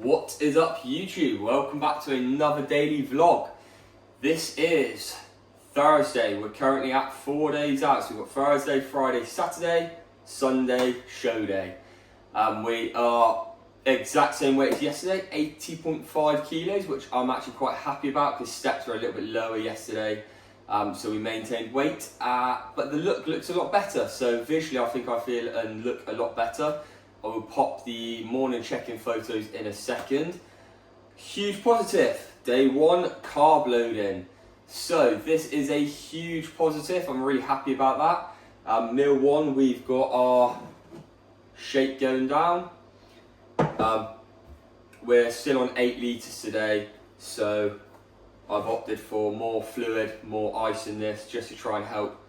What is up, YouTube? Welcome back to another daily vlog. This is Thursday. We're currently at 4 days out. So we've got Thursday, Friday, Saturday, Sunday, show day. We are exact same weight as yesterday, 80.5 kilos, which I'm actually quite happy about because steps were a little bit lower yesterday. So we maintained weight, but the look looks a lot better. So visually, I think I feel and look a lot better. I will pop the morning check-in photos in a second. Huge positive, day one, carb loading. So this is a huge positive. I'm really happy about that. Meal one, we've got our shake going down. We're still on 8 litres today, so I've opted for more fluid, more ice in this, just to try and help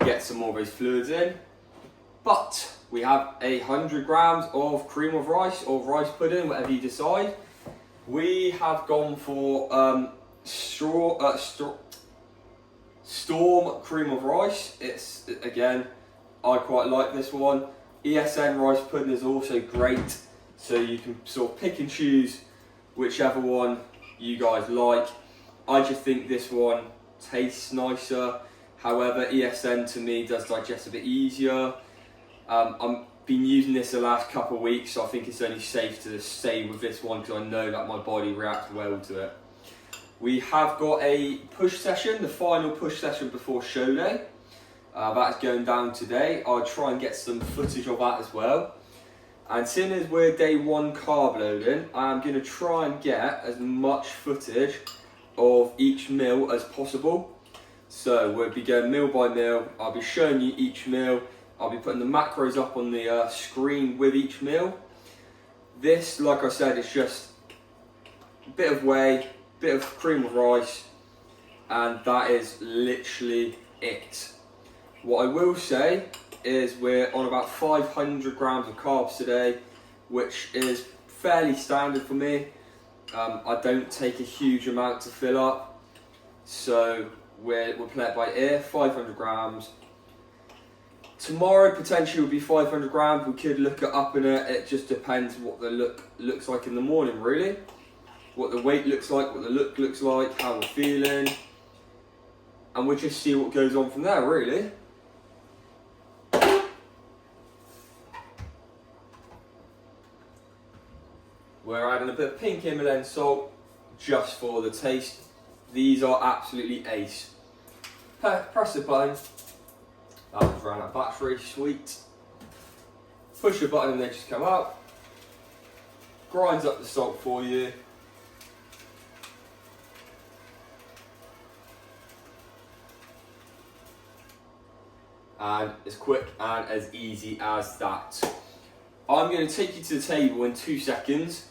get some more of those fluids in. But we have 100 grams of cream of rice or rice pudding, whatever you decide. We have gone for Storm cream of rice. It's, again, I quite like this one. ESN rice pudding is also great, so you can sort of pick and choose whichever one you guys like. I just think this one tastes nicer. However, ESN to me does digest a bit easier. I've been using this the last couple of weeks, so I think it's only safe to stay with this one because I know that my body reacts well to it. We have got a push session, the final push session before show day. That is going down today. I'll try and get some footage of that as well. And seeing as we're day one carb loading, I'm going to try and get as much footage of each meal as possible. So we'll be going meal by meal. I'll be showing you each meal. I'll be putting the macros up on the screen with each meal. This, like I said, is just a bit of whey, bit of cream of rice, and that is literally it. What I will say is we're on about 500 grams of carbs today, which is fairly standard for me. I don't take a huge amount to fill up, so we'll play it by ear, 500 grams. Tomorrow potentially will be 500 grams. We could look at upping it. It just depends what the look looks like in the morning, really. What the weight looks like, what the look looks like, how we're feeling. And we'll just see what goes on from there, really. We're adding a bit of pink Himalayan salt just for the taste. These are absolutely ace. Press the button. That was ran out of battery, sweet. Push the button and they just come out. Grinds up the salt for you. And as quick and as easy as that. I'm going to take you to the table in 2 seconds.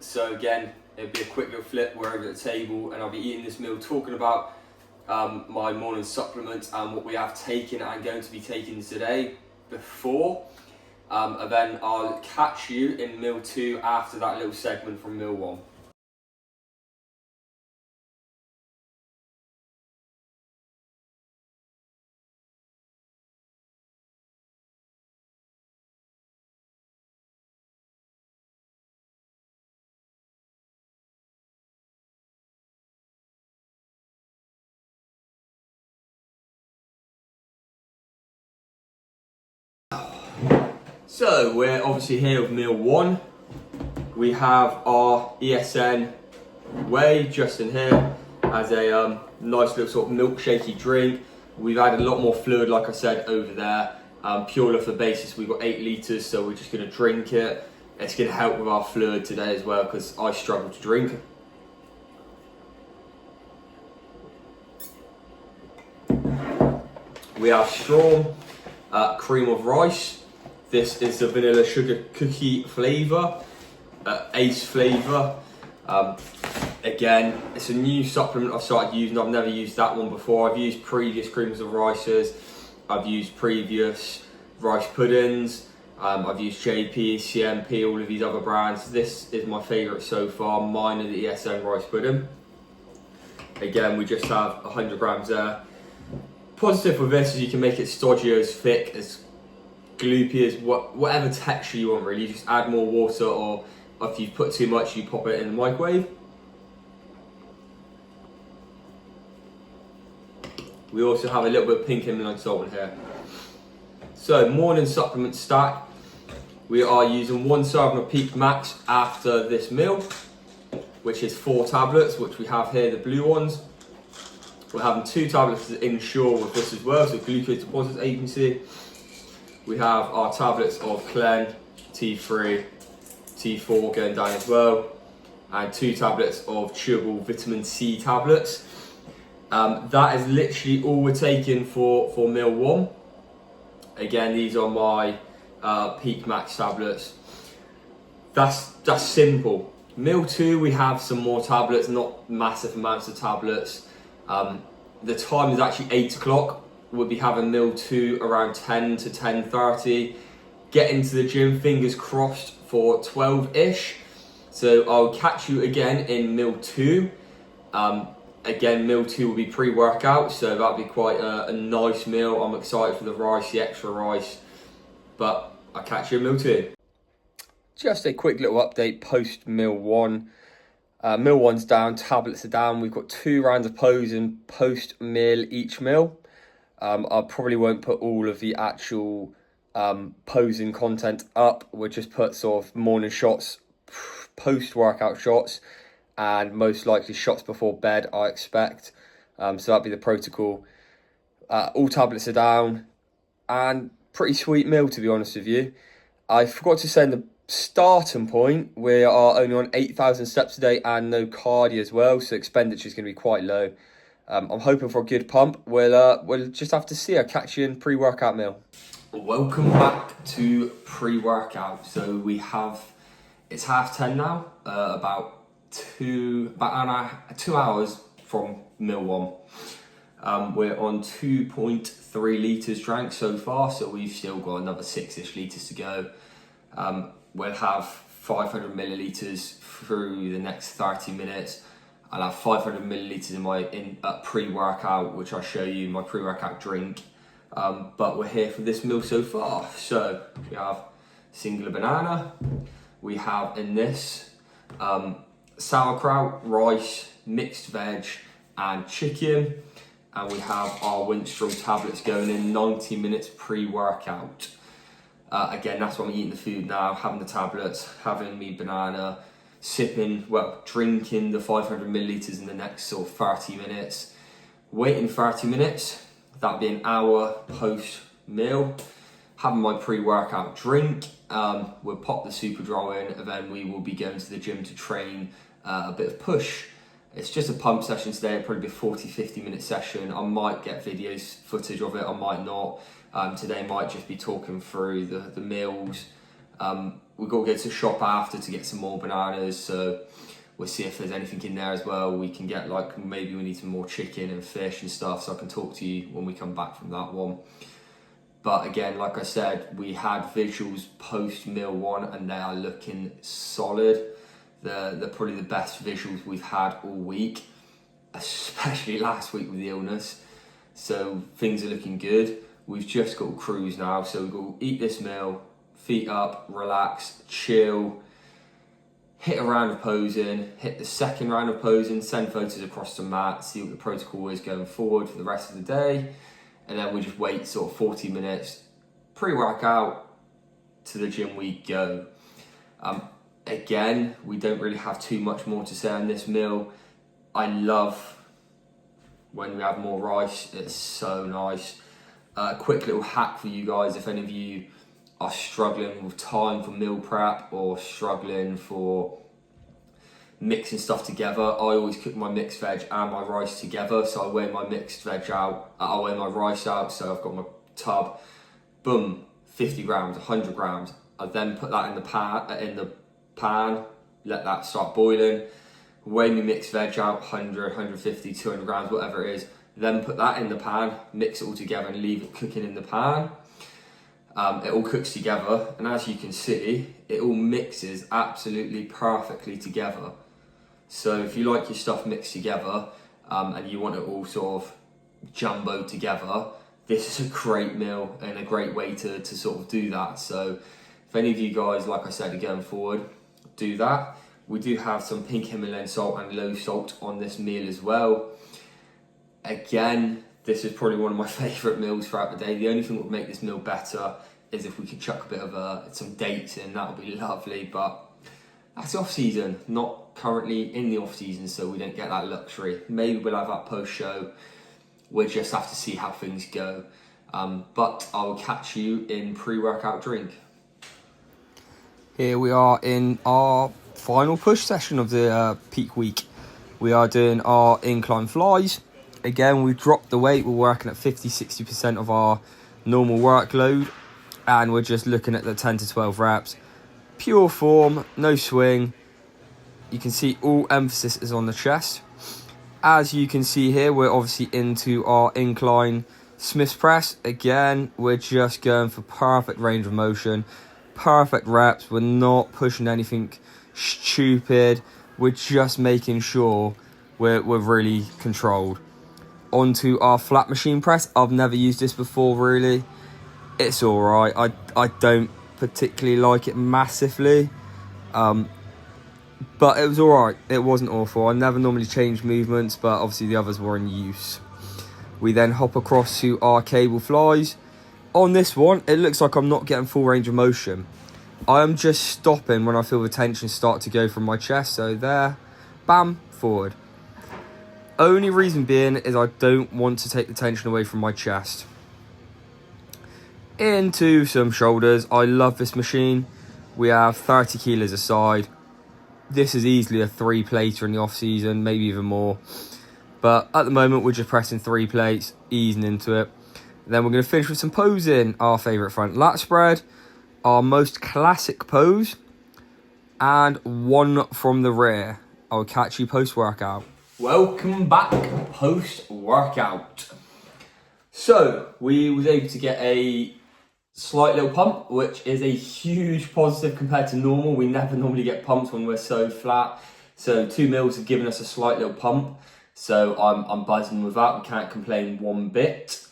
So again, it'll be a quick little flip. We're over at the table and I'll be eating this meal, talking about my morning supplements and what we have taken and going to be taking today before. And then I'll catch you in meal 2 after that little segment from meal 1. So we're obviously here with meal 1. We have our ESN whey just in here as a nice little sort of milkshakey drink. We've added a lot more fluid, like I said, over there. Purely off the basis we've got 8 litres, so we're just going to drink it. It's going to help with our fluid today as well because I struggle to drink. We have Storm cream of rice. This is the vanilla sugar cookie flavour, ace flavour. Again, it's a new supplement I've started using. I've never used that one before. I've used previous creams of rices. I've used previous rice puddings. I've used JP, CMP, all of these other brands. This is my favourite so far. Mine are the ESN rice pudding. Again, we just have 100 grams there. Positive with this is you can make it stodgy, as thick, as gloopy, as whatever texture you want really. You just add more water or If you put too much, you pop it in the microwave. We also have a little bit of pink Himalayan salt in here. So, morning supplement stack. We are using 1 serving of Peak Max after this meal, which is 4 tablets, which we have here, the blue ones. We're having 2 tablets to ensure with this as well, so glucose deposits, as you can see. We have our tablets of Clen, T3, T4 going down as well, and 2 tablets of chewable vitamin C tablets. That is literally all we're taking for meal 1. Again, these are my Peak Max tablets. That's simple. Meal 2, we have some more tablets, not massive amounts of tablets. The time is actually 8 o'clock. We'll be having meal 2 around 10 to 10:30. Get into the gym, fingers crossed, for 12-ish. So I'll catch you again in meal 2. Again, meal 2 will be pre-workout, so that'll be quite a nice meal. I'm excited for the rice, the extra rice, but I'll catch you in meal 2. Just a quick little update post meal 1. Meal 1's down, tablets are down. We've got 2 rounds of posing post meal each meal. I probably won't put all of the actual posing content up. We'll just put sort of morning shots, post-workout shots, and most likely shots before bed, I expect. So that'll be the protocol. All tablets are down, and pretty sweet meal, to be honest with you. I forgot to say in the starting point, we are only on 8,000 steps a day and no cardio as well, so expenditure is going to be quite low. I'm hoping for a good pump. We'll just have to see. I'll catch you in pre-workout meal. Welcome back to pre-workout. So it's 10:30 now, about 2 hours from meal 1. We're on 2.3 litres drank so far, so we've still got another 6-ish litres to go. We'll have 500 millilitres through the next 30 minutes. I'll have 500 millilitres in my pre-workout, which I'll show you, my pre-workout drink. But we're here for this meal so far. So we have singular banana. We have in this sauerkraut, rice, mixed veg, and chicken. And we have our Winstrol tablets going in 90 minutes pre-workout. Again, that's why I'm eating the food now, having the tablets, having me banana, drinking the 500 millilitres in the next sort of 30 minutes. Waiting 30 minutes, that'll be an hour post-meal. Having my pre-workout drink, we'll pop the super draw in, and then we will be going to the gym to train a bit of push. It's just a pump session today, it'll probably be a 40-50 minute session. I might get footage of it, I might not. Today might just be talking through the meals. We've got to go to shop after to get some more bananas, so we'll see if there's anything in there as well. We can get, like, maybe we need some more chicken and fish and stuff, so I can talk to you when we come back from that one. But again, like I said, we had visuals post meal 1 and they are looking solid. They're probably the best visuals we've had all week, especially last week with the illness. So things are looking good. We've just got to cruise now, so we've got to eat this meal, feet up, relax, chill, hit a round of posing, hit the second round of posing, send photos across the mat, see what the protocol is going forward for the rest of the day, and then we just wait sort of 40 minutes, pre-workout, to the gym we go. Again, we don't really have too much more to say on this meal. I love when we have more rice, it's so nice. Quick little hack for you guys, if any of you are struggling with time for meal prep or struggling for mixing stuff together, I always cook my mixed veg and my rice together. So I weigh my mixed veg out, I weigh my rice out, so I've got my tub, boom, 50 grams, 100 grams. I then put that in the pan, let that start boiling, weigh my mixed veg out, 100, 150, 200 grams, whatever it is, then put that in the pan, mix it all together and leave it cooking in the pan. It all cooks together, and as you can see, it all mixes absolutely perfectly together. So if you like your stuff mixed together and you want it all sort of jumbo together, this is a great meal and a great way to sort of do that. So if any of you guys, like I said, are going forward, do that. We do have some pink Himalayan salt and low salt on this meal as well. Again, this is probably one of my favourite meals throughout the day. The only thing that would make this meal better is if we could chuck a bit of some dates in. That would be lovely, but that's the off season, not currently in the off season, so we don't get that luxury. Maybe we'll have that post show. We'll just have to see how things go. But I will catch you in pre-workout drink. Here we are in our final push session of the peak week. We are doing our incline flies. Again, we've dropped the weight. We're working at 50-60% of our normal workload, and we're just looking at the 10 to 12 reps. Pure form, no swing. You can see all emphasis is on the chest. As you can see here, we're obviously into our incline Smith's press. Again, we're just going for perfect range of motion, perfect reps. We're not pushing anything stupid. We're just making sure we're really controlled. Onto our flat machine press. I've never used this before, really. It's all right. I don't particularly like it massively, but it was all right. It wasn't awful. I never normally change movements, but obviously the others were in use. We then hop across to our cable flies. On this one, it looks like I'm not getting full range of motion. I am just stopping when I feel the tension start to go from my chest. So there, bam, forward. Only reason being is I don't want to take the tension away from my chest. Into some shoulders. I love this machine. We have 30 kilos aside. This is easily a 3-plater in the off season, maybe even more. But at the moment, we're just pressing 3 plates, easing into it. Then we're going to finish with some posing. Our favourite front lat spread, our most classic pose, and one from the rear. I'll catch you post-workout. Welcome back post-workout. So, we was able to get a slight little pump, which is a huge positive compared to normal. We never normally get pumped when we're so flat. So 2 meals have given us a slight little pump. So I'm buzzing with that. We can't complain one bit.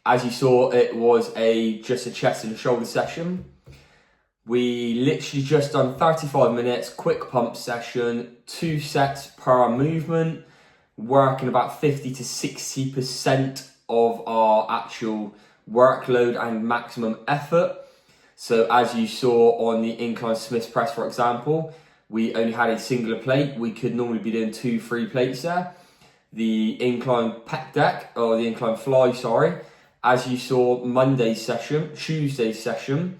As you saw, it was just a chest and a shoulder session. We literally just done 35 minutes, quick pump session, 2 sets per movement, working about 50 to 60% of our actual workload and maximum effort. So as you saw on the incline Smith's press, for example, we only had a singular plate. We could normally be doing 2-3 plates there. The incline pec deck, or the incline fly, sorry, as you saw Tuesday's session,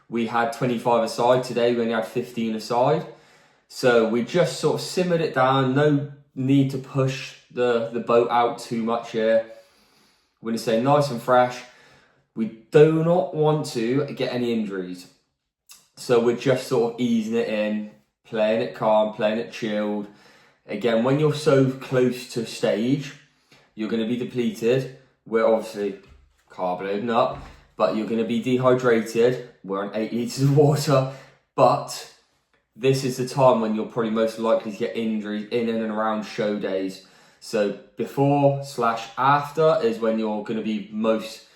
we had 25 aside. Today we only had 15 aside. So we just sort of simmered it down. No need to push the boat out too much here. We're going to stay nice and fresh. We do not want to get any injuries. So we're just sort of easing it in, playing it calm, playing it chilled. Again, when you're so close to stage, you're going to be depleted. We're obviously carb loading up, but you're going to be dehydrated. We're on 8 litres of water, but this is the time when you're probably most likely to get injuries in and around show days. So before/after is when you're going to be most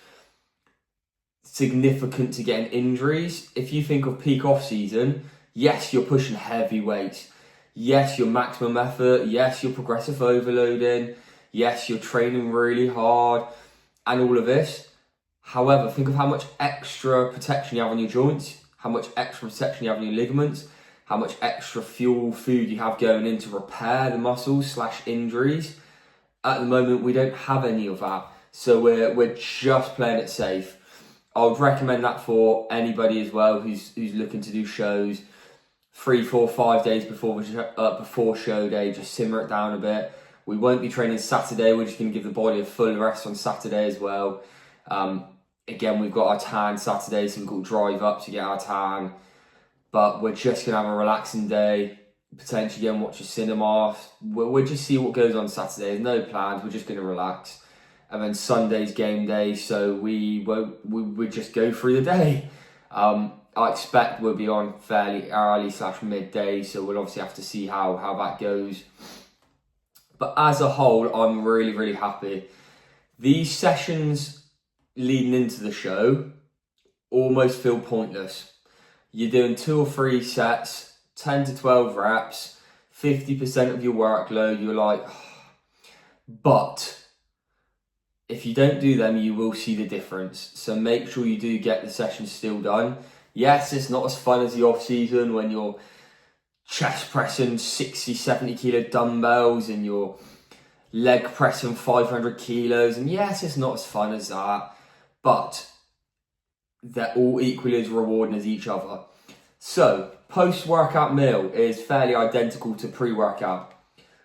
significant to getting injuries. If you think of peak off season, yes, you're pushing heavy weights. Yes, your maximum effort. Yes, you're progressive overloading. Yes, you're training really hard and all of this. However, think of how much extra protection you have on your joints, how much extra protection you have on your ligaments, how much extra food you have going in to repair the muscles/injuries. At the moment, we don't have any of that. So we're just playing it safe. I would recommend that for anybody as well who's looking to do shows 3, 4, 5 days before show day. Just simmer it down a bit. We won't be training Saturday. We're just going to give the body a full rest on Saturday as well. Again, we've got our tan Saturday, so we've got to drive up to get our tan. But we're just going to have a relaxing day. Potentially go and watch a cinema. We'll just see what goes on Saturday. There's no plans. We're just going to relax. And then Sunday's game day, so we just go through the day. I expect we'll be on fairly early/midday, so we'll obviously have to see how that goes. But as a whole, I'm really, really happy. These sessions leading into the show almost feel pointless. You're doing 2 or 3 sets 10 to 12 reps, 50% of your workload, you're like, oh. But if you don't do them, you will see the difference. So make sure you do get the sessions still done. Yes, it's not as fun as the off season when you're chest pressing 60, 70 kilo dumbbells and you're leg pressing 500 kilos. And yes, it's not as fun as that, but they're all equally as rewarding as each other. So post-workout meal is fairly identical to pre-workout.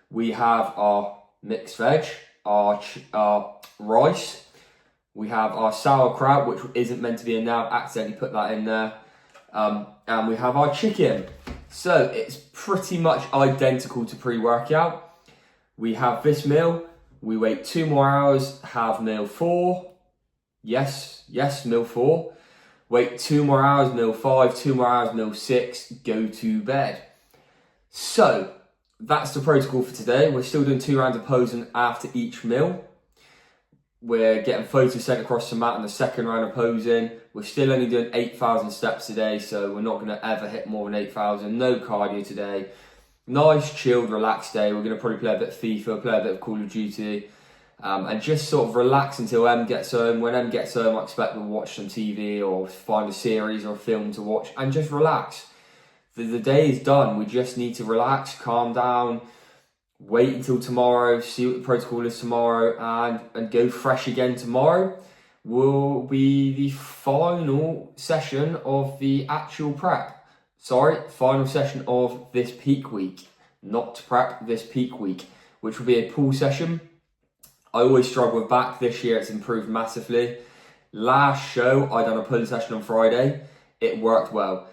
We have our mixed veg, our rice, we have our sauerkraut, which isn't meant to be in there, I've accidentally put that in there, and we have our chicken. So it's pretty much identical to pre-workout. We have this meal, we wait 2 more hours, have meal 4, yes, meal 4, wait 2 more hours, meal 5, 2 more hours, meal 6, go to bed. So that's the protocol for today. We're still doing 2 rounds of posing after each meal. We're getting photos sent across the mat in the second round of posing. We're still only doing 8,000 steps today, so we're not going to ever hit more than 8,000. No cardio today. Nice, chilled, relaxed day. We're going to probably play a bit of FIFA, play a bit of Call of Duty, and just sort of relax until Em gets home. When Em gets home, I expect we'll watch some TV or find a series or a film to watch and just relax. The day is done. We just need to relax, calm down, wait until tomorrow, see what the protocol is tomorrow, and go fresh again tomorrow. Will be the final session of the actual prep. Final session of this peak week. Not prep, this peak week, which will be a pull session. I always struggle with back. This year it's improved massively. Last show, I done a pull session on Friday. It worked well.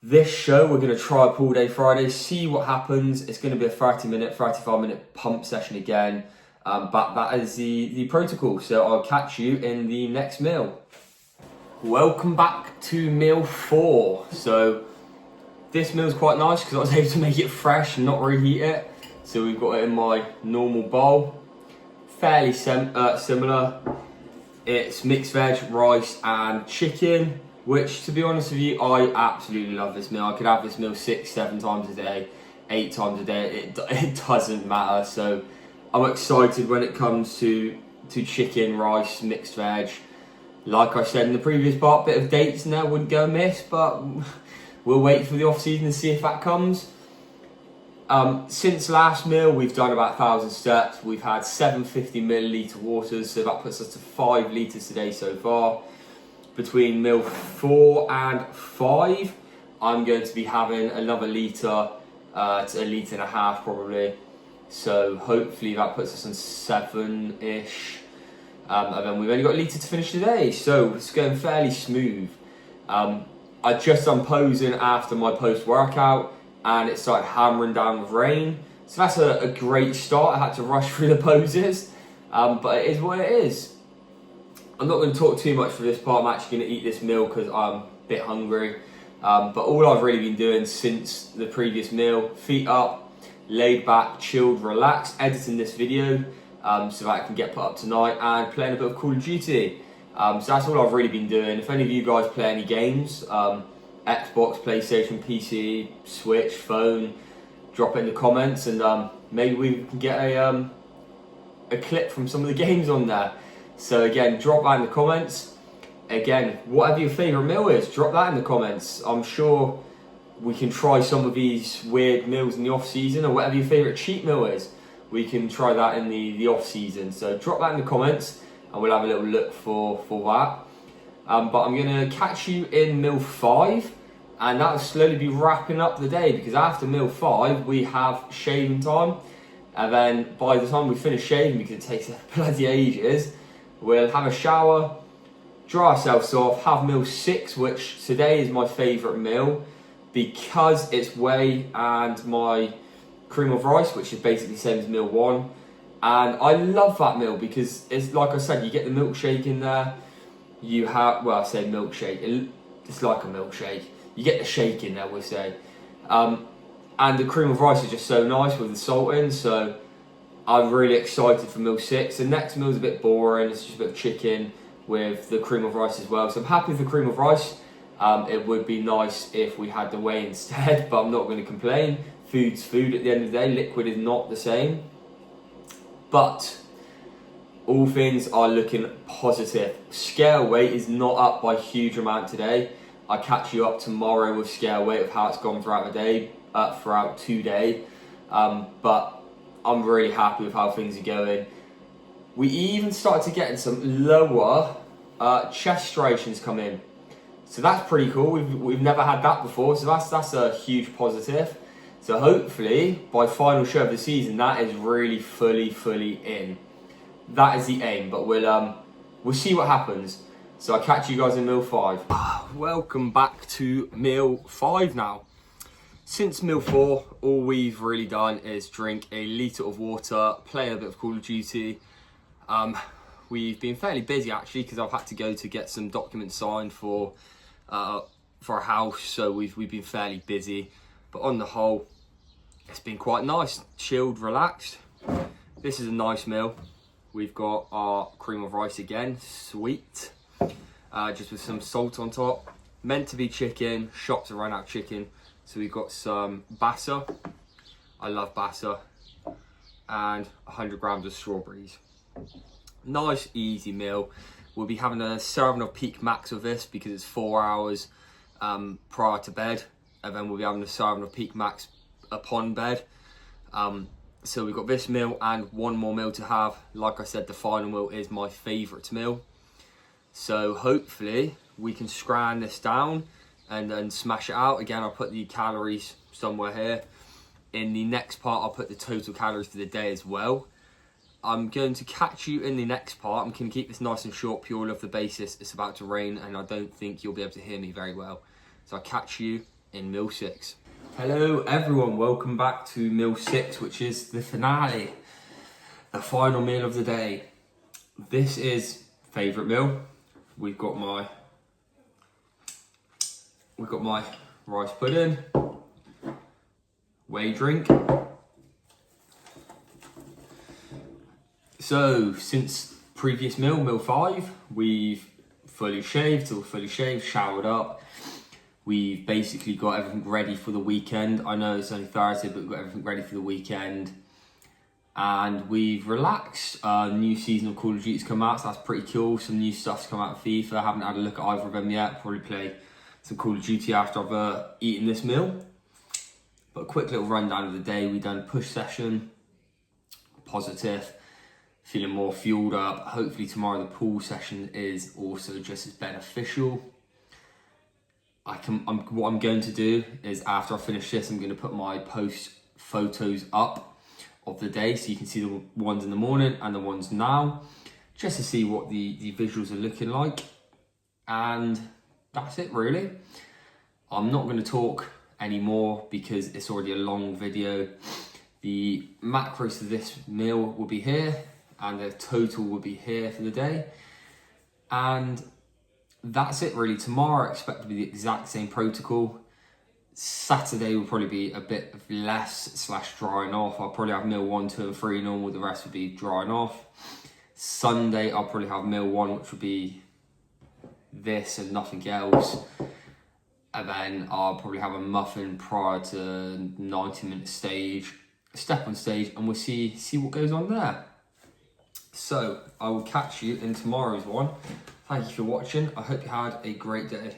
This show, we're going to try a pull day Friday, see what happens. It's going to be a 30-minute, 35-minute pump session again. But that is the protocol. So I'll catch you in the next meal. Welcome back to meal 4. So this meal's quite nice because I was able to make it fresh and not reheat it. So we've got it in my normal bowl. Fairly similar. It's mixed veg, rice and chicken, which, to be honest with you, I absolutely love this meal. I could have this meal 6, 7 times a day, 8 times a day. It doesn't matter. So I'm excited when it comes to chicken, rice, mixed veg. Like I said in the previous part, bit of dates in there wouldn't go amiss, but we'll wait for the off season and see if that comes. Since last meal, we've done about 1,000 steps. We've had 750 milliliter waters, so that puts us to 5 litres today so far. Between meal 4 and 5, I'm going to be having another litre to a litre and a half probably. So hopefully that puts us on 7-ish. And then we've only got a litre to finish today, so it's going fairly smooth. I just done posing after my post-workout and it started hammering down with rain. So that's a great start. I had to rush through the poses, but it is what it is. I'm not going to talk too much for this part. I'm actually going to eat this meal because I'm a bit hungry. But all I've really been doing since the previous meal, feet up, laid back, chilled, relaxed, editing this video so that I can get put up tonight and playing a bit of Call of Duty. So that's all I've really been doing. If any of you guys play any games, Xbox, PlayStation, PC, Switch, phone, drop it in the comments and maybe we can get a clip from some of the games on there. So again, drop that in the comments. Again, whatever your favourite meal is, drop that in the comments. I'm sure we can try some of these weird meals in the off season, or whatever your favourite cheat meal is, we can try that in the off season. So drop that in the comments and we'll have a little look for that. But I'm going to catch you in meal 5, and that'll slowly be wrapping up the day, because after meal 5 we have shaving time, and then by the time we finish shaving, because it takes bloody ages, we'll have a shower, dry ourselves off, have meal 6, which today is my favourite meal because it's whey and my cream of rice, which is basically the same as meal 1. And I love that meal because it's like I said, you get the milkshake in there. You have, well, I say milkshake, it's like a milkshake. You get the shake in there, we'll say. And the cream of rice is just so nice with the salt in, so I'm really excited for meal 6. The next meal is a bit boring, it's just a bit of chicken with the cream of rice as well. So I'm happy with the cream of rice. It would be nice if we had the whey instead, but I'm not going to complain. Food's food at the end of the day. Liquid is not the same. But all things are looking positive. Scale weight is not up by a huge amount today. I'll catch you up tomorrow with scale weight of how it's gone throughout the day, throughout today. But I'm really happy with how things are going. We even started to get some lower chest striations come in. So that's pretty cool. We've never had that before, so that's a huge positive. So hopefully by final show of the season, that is really fully in. That is the aim, but we'll see what happens. So I'll catch you guys in meal 5. Welcome back to meal 5 now. Since meal 4, all we've really done is drink a litre of water, play a bit of Call of Duty. We've been fairly busy actually because I've had to go to get some documents signed for a house, so we've been fairly busy. But on the whole, it's been quite nice, chilled, relaxed. This is a nice meal. We've got our cream of rice again, sweet, just with some salt on top. Meant to be chicken, shops have run out of chicken. So we've got some bassa, I love bassa, and 100 grams of strawberries. Nice, easy meal. We'll be having a serving of Peak Max of this because it's 4 hours prior to bed. And then we'll be having a serving of Peak Max upon bed. So we've got this meal and one more meal to have. Like I said, the final meal is my favourite meal. So hopefully we can scran this down and then smash it out. Again, I'll put the calories somewhere here. In the next part, I'll put the total calories for the day as well. I'm going to catch you in the next part. I'm going to keep this nice and short, purely off the basis it's about to rain and I don't think you'll be able to hear me very well. So I'll catch you in meal 6. Hello everyone, welcome back to meal 6, which is the finale, the final meal of the day. This is favourite meal. We've got my rice pudding, whey drink. So since previous meal 5, we've fully shaved, showered up. We've basically got everything ready for the weekend. I know it's only Thursday, but we've got everything ready for the weekend. And we've relaxed. New season of Call of Duty's come out, so that's pretty cool. Some new stuff's come out of FIFA. I haven't had a look at either of them yet. Probably play some Call of Duty after I've eaten this meal. But a quick little rundown of the day. We've done a push session, positive, feeling more fueled up. Hopefully tomorrow the pool session is also just as beneficial. What I'm going to do is after I finish this, I'm going to put my post photos up of the day so you can see the ones in the morning and the ones now, just to see what the visuals are looking like. And that's it really. I'm not going to talk anymore because it's already a long video. The macros of this meal will be here and the total will be here for the day. And that's it really. Tomorrow I expect to be the exact same protocol. Saturday will probably be a bit less / drying off. I'll probably have meal 1, 2 and 3 normal, the rest will be drying off. Sunday I'll probably have meal 1, which will be this and nothing else. And then I'll probably have a muffin prior to 90-minute stage, step on stage, and we'll see what goes on there. So I will catch you in tomorrow's one. Thank you for watching. I hope you had a great day.